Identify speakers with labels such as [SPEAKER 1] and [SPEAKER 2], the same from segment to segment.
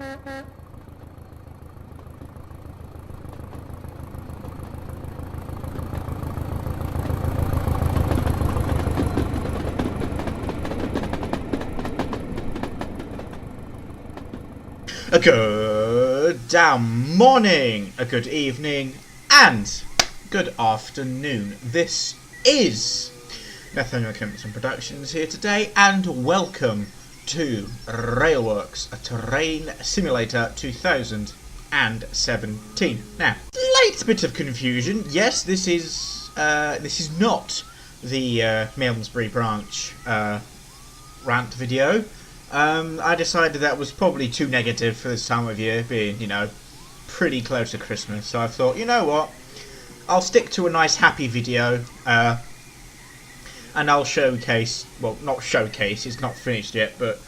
[SPEAKER 1] A good morning, a good evening, and good afternoon. This is Nathaniel Kempson Productions here today, and welcome to Railworks, a terrain simulator 2017. Now, slight bit of confusion. Yes, this is not the Malmesbury branch rant video. I decided that was probably too negative for this time of year, being, you know, pretty close to Christmas. So I thought, you know what, I'll stick to a nice happy video, and I'll showcase, well, not showcase, it's not finished yet, but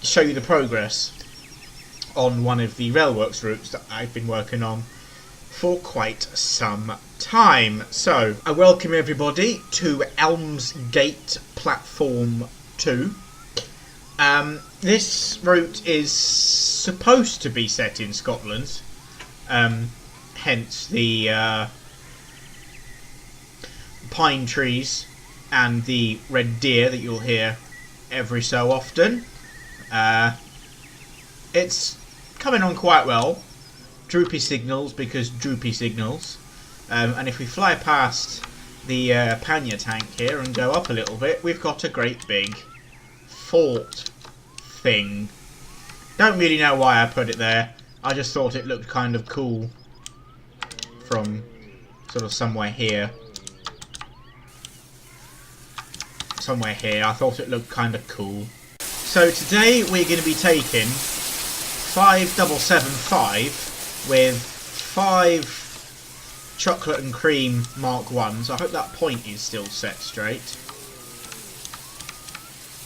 [SPEAKER 1] show you the progress on one of the Railworks routes that I've been working on for quite some time. So, I welcome everybody to Elms Gate Platform 2. This route is supposed to be set in Scotland, hence the pine trees and the red deer that you'll hear every so often. It's coming on quite well. Droopy signals because droopy signals. And if we fly past the pannier tank here and go up a little bit, we've got a great big fort thing. Don't really know why I put it there. I just thought it looked kind of cool from sort of somewhere here. Somewhere here. I thought it looked kind of cool. So today we're going to be taking 5775 with 5 chocolate and cream Mark 1s. I hope that point is still set straight.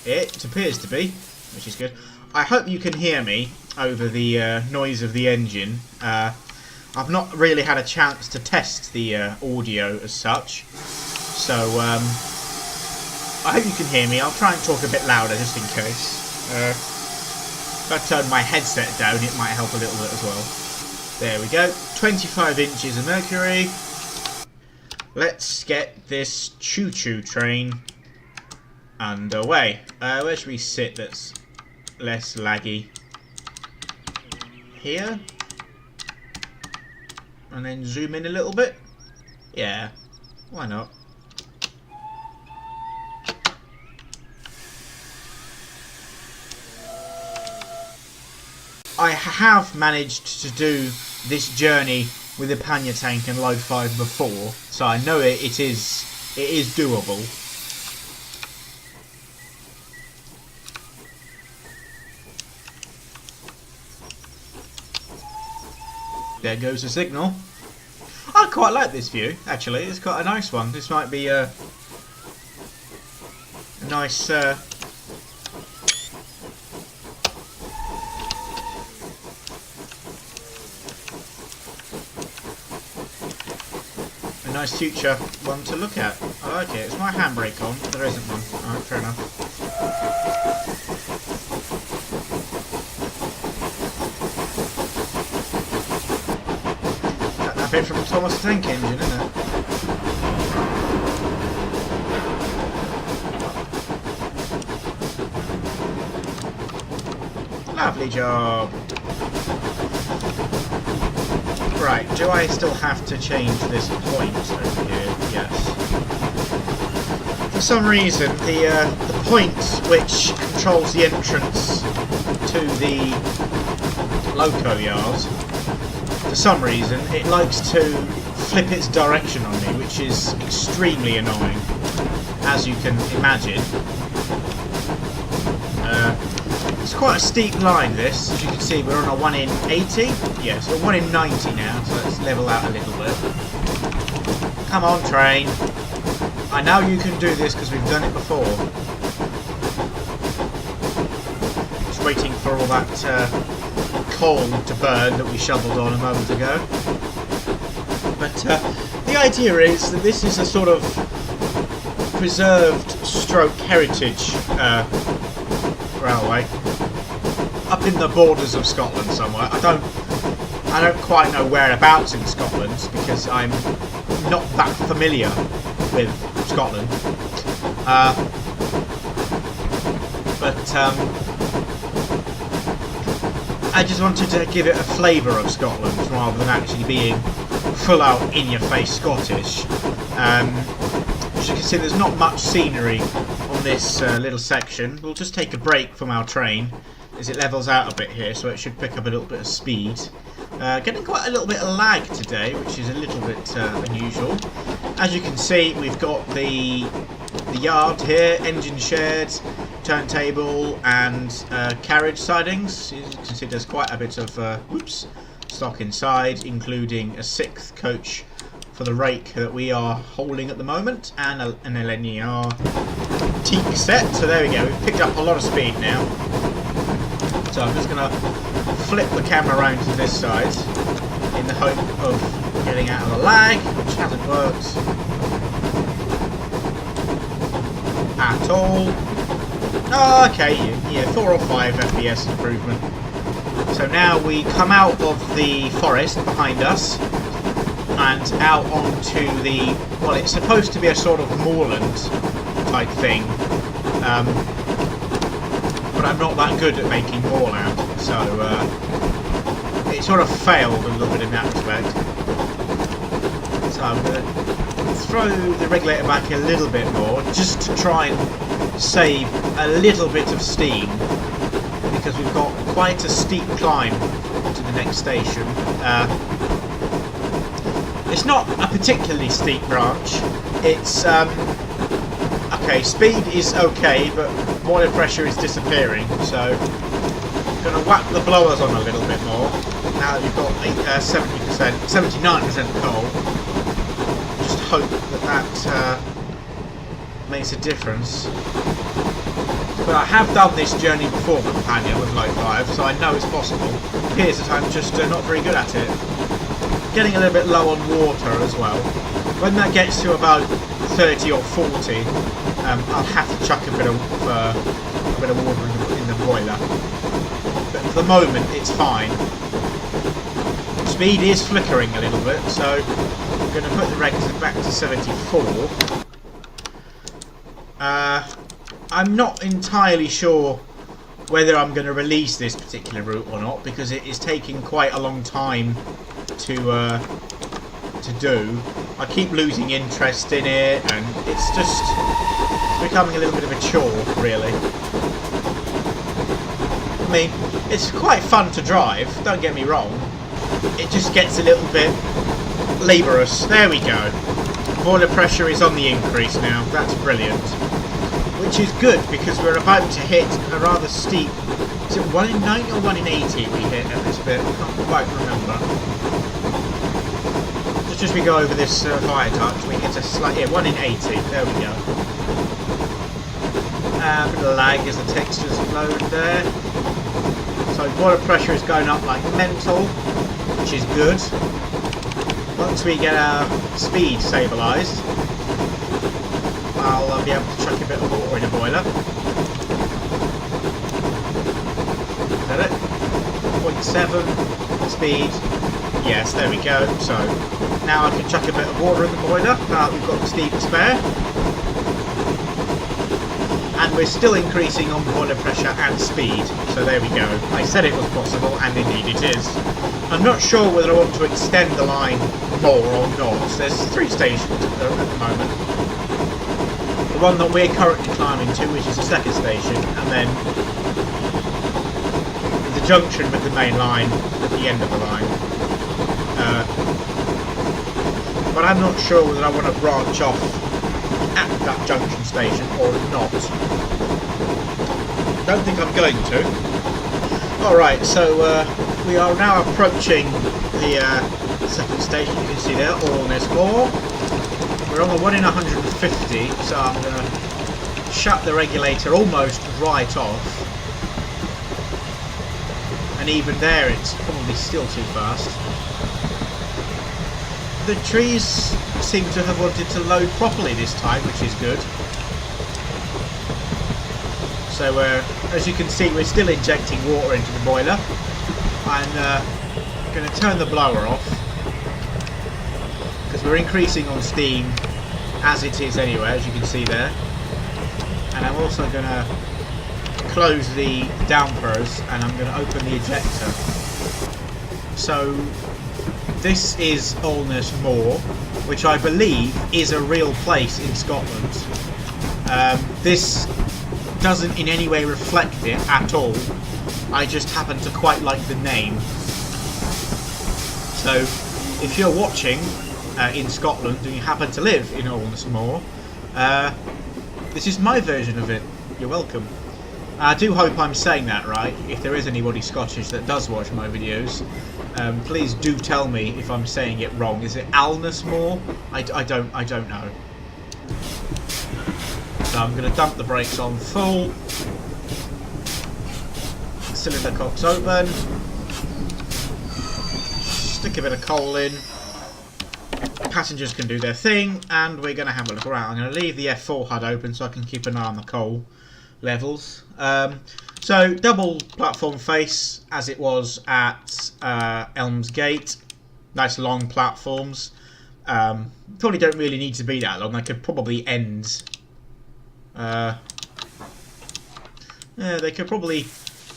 [SPEAKER 1] It appears to be, which is good. I hope you can hear me over the noise of the engine. I've not really had a chance to test the audio as such, so I hope you can hear me. I'll try and talk a bit louder just in case. If I turn my headset down, it might help a little bit as well. There we go. 25 inches of mercury. Let's get this choo-choo train underway. Where should we sit that's less laggy? Here? And then zoom in a little bit? Yeah, why not? I have managed to do this journey with a pannier tank and load 5 before, so I know it is doable. There goes the signal. I quite like this view, actually. It's quite a nice one. This might be a nice future one to look at. I like it. Is my handbrake on? There isn't one. Alright, fair enough. That bit from the Thomas the Tank Engine, isn't it? Lovely job. Right, do I still have to change this point over here? Yes. For some reason, the point which controls the entrance to the loco yard, for some reason, it likes to flip its direction on me, which is extremely annoying, as you can imagine. It's quite a steep line, this. As you can see, we're on a 1 in 80. Yes, we're 1 in 90 now, so let's level out a little bit. Come on, train. I know you can do this because we've done it before. Just waiting for all that coal to burn that we shoveled on a moment ago. But the idea is that this is a sort of preserved stroke heritage railway. up in the borders of Scotland somewhere. I don't quite know whereabouts in Scotland because I'm not that familiar with Scotland. I just wanted to give it a flavour of Scotland rather than actually being full out in-your-face Scottish. As you can see, there's not much scenery on this little section. We'll just take a break from our train as it levels out a bit here, so it should pick up a little bit of speed. Getting quite a little bit of lag today, which is a little bit unusual. As you can see, we've got the yard here, engine shed, turntable and carriage sidings. As you can see, there's quite a bit of stock inside, including a 6th coach for the rake that we are holding at the moment, and an LNER teak set. So there we go, we've picked up a lot of speed now. So I'm just going to flip the camera around to this side in the hope of getting out of the lag, which hasn't worked at all. Oh, okay, yeah, 4 or 5 FPS improvement. So now we come out of the forest behind us and out onto the, well, it's supposed to be a sort of moorland type thing, but I'm not that good at making moorland, so it sort of failed a little bit in that respect. So I'm going to throw the regulator back a little bit more just to try and save a little bit of steam, because we've got quite a steep climb to the next station. It's not a particularly steep branch. It's okay, speed is okay, but water pressure is disappearing, so I'm going to whack the blowers on a little bit more now that we've got 79% coal. Just hope that makes a difference. But I have done this journey before, companion, with low 5, so I know it's possible. It appears that I'm just not very good at it. Getting a little bit low on water as well. When that gets to about 30 or 40, I'll have to chuck a bit of water in the boiler. But for the moment, it's fine. Speed is flickering a little bit, so I'm going to put the regulator back to 74. I'm not entirely sure whether I'm going to release this particular route or not, because it is taking quite a long time to do. I keep losing interest in it, and it's just becoming a little bit of a chore, really. I mean, it's quite fun to drive, don't get me wrong. It just gets a little bit laborious. There we go. Boiler pressure is on the increase now. That's brilliant. Which is good, because we're about to hit a rather steep... Is it 1 in 90 or 1 in 80 we hit at this bit? I can't quite remember. Just as we go over this viaduct, we hit a slight... Yeah, 1 in 80. There we go. A bit of lag as the textures load there. So water pressure is going up like mental, which is good. Once we get our speed stabilised, I'll be able to chuck a bit of water in a boiler. Is that it? 0.7 speed. Yes, there we go. So now I can chuck a bit of water in the boiler. Now we've got the steam to spare. And we're still increasing on boiler pressure and speed. So there we go. I said it was possible, and indeed it is. I'm not sure whether I want to extend the line more or not. There's 3 stations at the moment. The one that we're currently climbing to, which is the 2nd station, and then the junction with the main line at the end of the line. But I'm not sure whether I want to branch off at that junction station or not. Don't think I'm going to. Alright, so we are now approaching the 2nd station. You can see there, Allness Moor. We're on the 1 in 150, so I'm going to shut the regulator almost right off. And even there, it's probably still too fast. The trees seem to have wanted to load properly this time, which is good. So as you can see, we're still injecting water into the boiler. I'm going to turn the blower off because we're increasing on steam as it is anyway, as you can see there. And I'm also going to close the dampers and I'm going to open the ejector. So this is Ulnes Moor, which I believe is a real place in Scotland. This doesn't in any way reflect it at all. I just happen to quite like the name. So if you're watching in Scotland and you happen to live in Ulnes Moor, this is my version of it. You're welcome. I do hope I'm saying that right. If there is anybody Scottish that does watch my videos, please do tell me if I'm saying it wrong. Is it Ulnes Moor? I don't know. So I'm going to dump the brakes on full. Cylinder cock's open. Stick a bit of coal in. Passengers can do their thing, and we're going to have a look around. I'm going to leave the F4 HUD open so I can keep an eye on the coal levels. So double platform face as it was at Elms Gate. Nice long platforms. Probably don't really need to be that long. They could probably end. Yeah, they could probably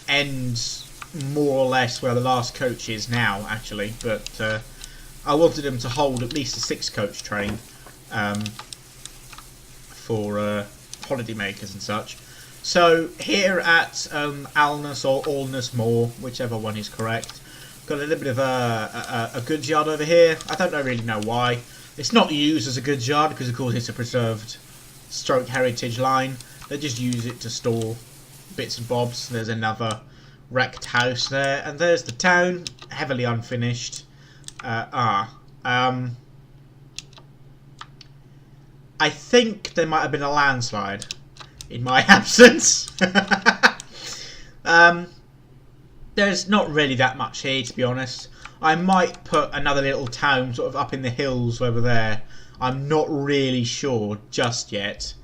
[SPEAKER 1] end more or less where the last coach is now, actually. But I wanted them to hold at least a 6-coach train for holiday makers and such. So here at Ulnes or Ulnes Moor, whichever one is correct, got a little bit of a goods yard over here. I don't really know why. It's not used as a goods yard because of course it's a preserved stroke heritage line. They just use it to store bits and bobs. There's another wrecked house there, and there's the town, heavily unfinished. I think there might have been a landslide in my absence. There's not really that much here, to be honest. I might put another little town sort of up in the hills over there. I'm not really sure just yet.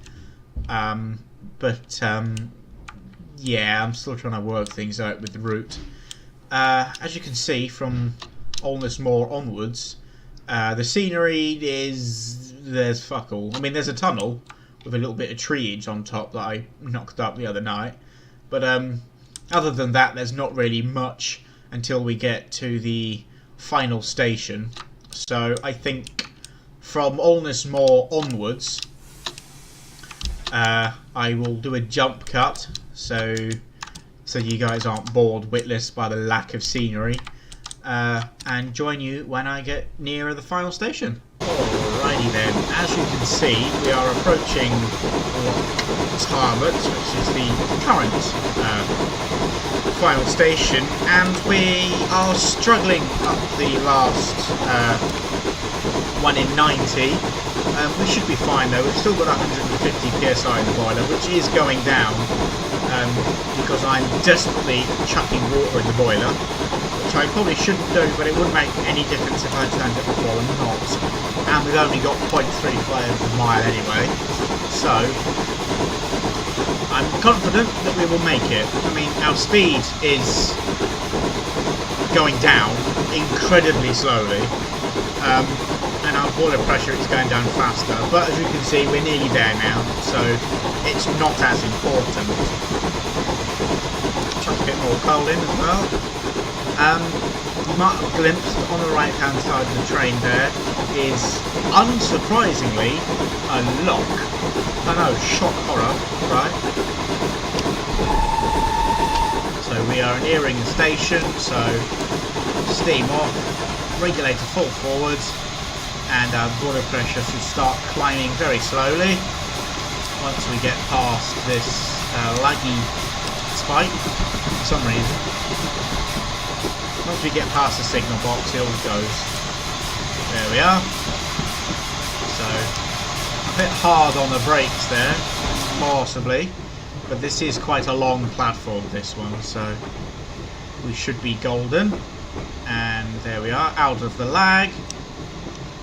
[SPEAKER 1] Yeah, I'm still trying to work things out with the route. As you can see from Ulnes Moor onwards, the scenery there's fuck all. I mean, there's a tunnel with a little bit of treeage on top that I knocked up the other night. But other than that, there's not really much until we get to the final station. So I think from Ulnes Moor onwards, I will do a jump cut so you guys aren't bored witless by the lack of scenery, and join you when I get nearer the final station. Alrighty then, as you can see, we are approaching Tarbert, which is the current final station, and we are struggling up the last 1 in 90. We should be fine though. We've still got 150 psi in the boiler, which is going down because I'm desperately chucking water in the boiler, which I probably shouldn't do, but it wouldn't make any difference if I'd turned it off or not. And we've only got 0.3 flares per mile anyway, so I'm confident that we will make it. I mean, our speed is going down incredibly slowly, and our boiler pressure is going down faster, but as you can see we're nearly there now, so it's not as important. Chuck a bit more coal in as well. You might have glimpsed on the right hand side of the train there is unsurprisingly a lock. I know, shock horror, right? So we are nearing the station, so steam off, regulator full forwards, and our boiler pressure should start climbing very slowly once we get past this laggy spike for some reason. Once we get past the signal box, it all goes. There we are. So a bit hard on the brakes there, possibly, but this is quite a long platform, this one, so we should be golden. And there we are, out of the lag.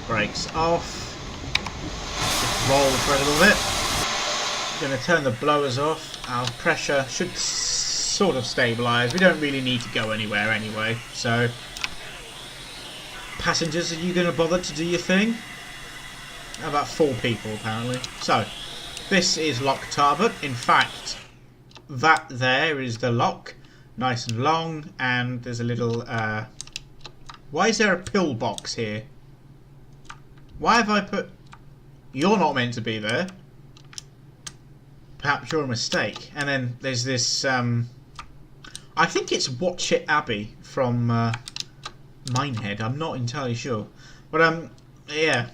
[SPEAKER 1] Brakes off. Just roll for a little bit. I'm going to turn the blowers off. our pressure should sort of stabilise. We don't really need to go anywhere anyway. So, passengers, are you going to bother to do your thing? About 4 people apparently. So, this is Loch Tarbert. In fact, that there is the lock, nice and long, and there's a little. Why is there a pillbox here? Why have I put? You're not meant to be there. Perhaps you're a mistake. And then there's this. I think it's Watchet Abbey from Minehead. I'm not entirely sure, but yeah.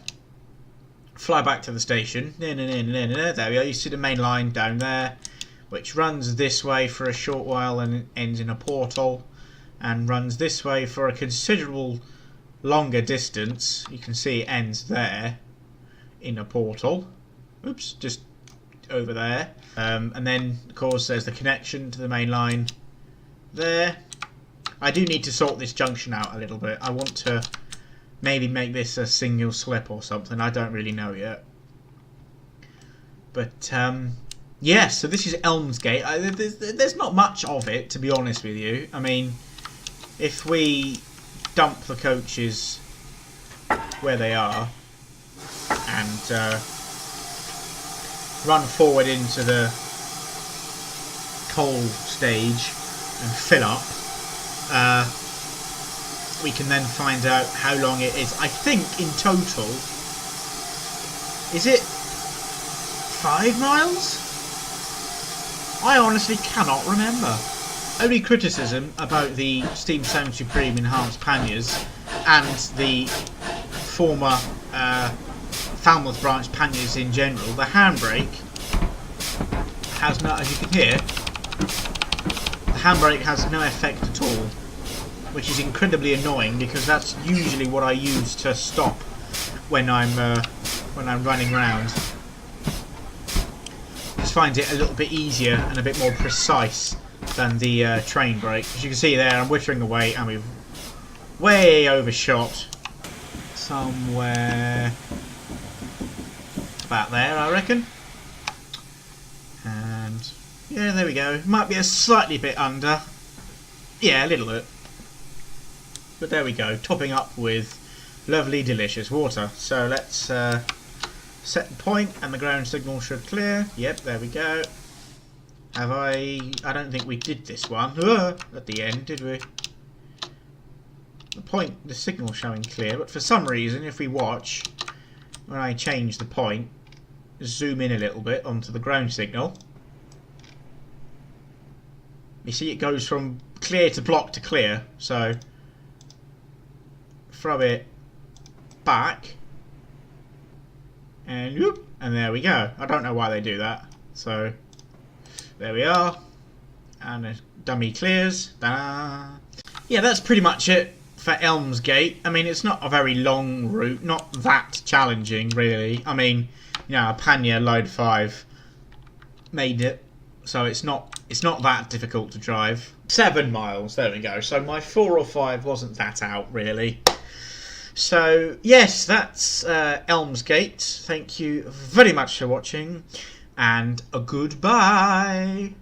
[SPEAKER 1] Fly back to the station. There we are. You see the main line down there, which runs this way for a short while and ends in a portal, and runs this way for a considerable longer distance. You can see it ends there in a portal. Oops, just over there. And then, of course, there's the connection to the main line there. I do need to sort this junction out a little bit. I want to maybe make this a single slip or something. I don't really know yet. But, yeah, so this is Elms Gate. There's not much of it, to be honest with you. I mean, if we dump the coaches where they are and run forward into the coal stage and fill up, we can then find out how long it is. I think in total, is it 5 miles? I honestly cannot remember. Only criticism about the Steam Sound Supreme enhanced panniers and the former Falmouth branch panniers in general, the handbrake has no, as you can hear, the handbrake has no effect at all, which is incredibly annoying because that's usually what I use to stop when I'm running around. Just find it a little bit easier and a bit more precise than the train brake. As you can see there, I'm whittering away and we've way overshot somewhere about there, I reckon. And yeah, there we go. Might be a slightly bit under. Yeah, a little bit. But there we go, topping up with lovely, delicious water. So let's set the point, and the ground signal should clear. Yep, there we go. Have I don't think we did this one at the end, did we? The signal showing clear, but for some reason, if we watch, when I change the point, zoom in a little bit onto the ground signal, you see it goes from clear to block to clear. So throw it back, and whoop, and there we go. I don't know why they do that. So there we are, and a dummy clears. Ta-da! Yeah, that's pretty much it for Elms Gate. I mean, it's not a very long route, not that challenging really. I mean, you know, a pannier load 5 made it, so it's not that difficult to drive. 7 miles, there we go. So my 4 or 5 wasn't that out really. So yes, that's Elms Gate. Thank you very much for watching, and a goodbye.